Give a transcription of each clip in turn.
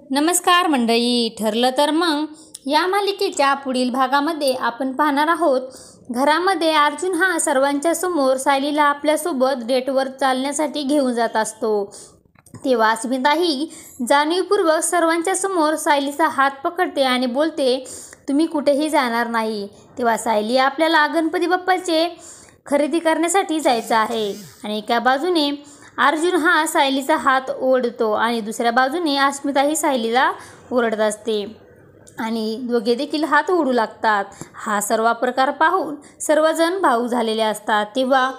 नमस्कार मंडळी, ठरलं तर मग या मालिकेच्या पुढील भागामध्ये आपण पाहणार आहोत. घरामध्ये अर्जुन हा सर्वांच्या समोर सायलीला आपल्यासोबत डेटवर चालण्यासाठी घेऊन जात असतो. तेव्हा अस्मिता ही जाणीवपूर्वक सर्वांच्या समोर सायलीचा हात पकडते आणि बोलते, तुम्ही कुठेही जाणार नाही. तेव्हा सायली आपल्याला गणपती बाप्पाचे खरेदी करण्यासाठी जायचं आहे आणि एका बाजूने अर्जुन हा सायलीचा हात ओढतो आणि दुसऱ्या बाजूने अस्मिता ही सायलीला ओरडत असते आणि दोघे देखील हात ओढू लागतात. हा सर्व प्रकार पाहून सर्वजण भावूक झालेले असतात. तेव्हा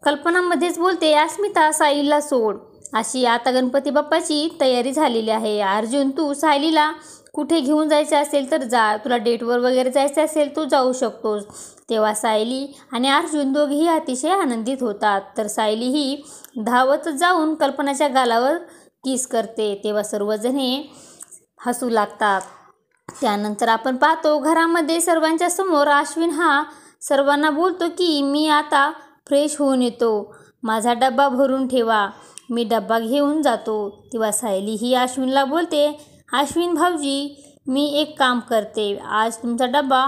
कल्पनामध्येच बोलते, अस्मिता सायलीला सोड. अशी आता गणपती बाप्पाची तयारी झालेली आहे. अर्जुन, तू सायलीला कुठे घेऊन जायचं असेल तर जा, तुला डेटवर वगैरे जायचं असेल तू जाऊ शकतोस. तेव्हा सायली आणि अर्जुन दोघेही अतिशय आनंदित होतात. तर सायली ही धावत जाऊन कल्पनाच्या गालावर किस करते. तेव्हा सर्वजण हे हसू लागतात. त्यानंतर आपण पाहतो घरामध्ये सर्वांच्या समोर अश्विन हा सर्वांना बोलतो की मी आता फ्रेश होऊन येतो, माझा डब्बा भरून ठेवा, मी डब्बा घेऊन जातो. तेव्हा सायली ही अश्विनला बोलते, अश्विन भाऊजी, मी एक काम करते, आज तुमचा डब्बा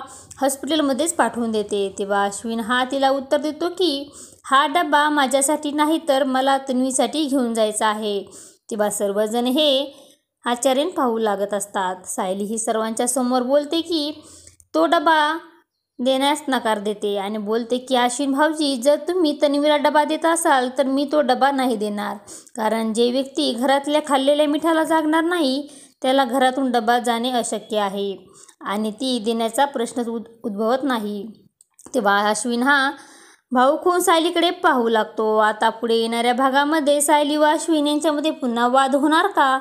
हॉस्पिटलमध्येच पाठवून देते. तेव्हा अश्विन हा तिला उत्तर देतो की हा डब्बा माझ्यासाठी नाही तर मला तन्वीसाठी घेऊन जायचा आहे. तेव्हा सर्वजण हे आश्चर्याने पाहू लागत असतात. सायली ही सर्वांच्या समोर बोलते की तो डबा देण्यास नकार देते आणि बोलते की अश्विन भाऊजी, जर तुम्ही तन्वीला डबा देत असाल तर मी तो डबा नाही देणार, कारण जे व्यक्ती घरातल्या खाल्लेल्या मिठाला जागणार नाही त्याला घरातून डबा जाणे अशक्य आहे आणि ती देण्याचा प्रश्नच उद्भवत नाही. तेव्हा अश्विन हा भाऊक होऊन सायलीकडे पाहू लागतो. आता पुढे येणाऱ्या भागामध्ये सायली व अश्विन यांच्यामध्ये पुन्हा वाद होणार का,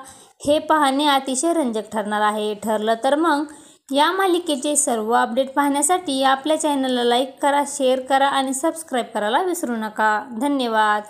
हे पाहणे अतिशय रंजक ठरणार आहे. ठरलं तर मग या मालिकेचे सर्व अपडेट पाहण्यासाठी आपल्या चॅनलला लाईक करा, शेअर करा आणि सबस्क्राईब करायला विसरू नका. धन्यवाद.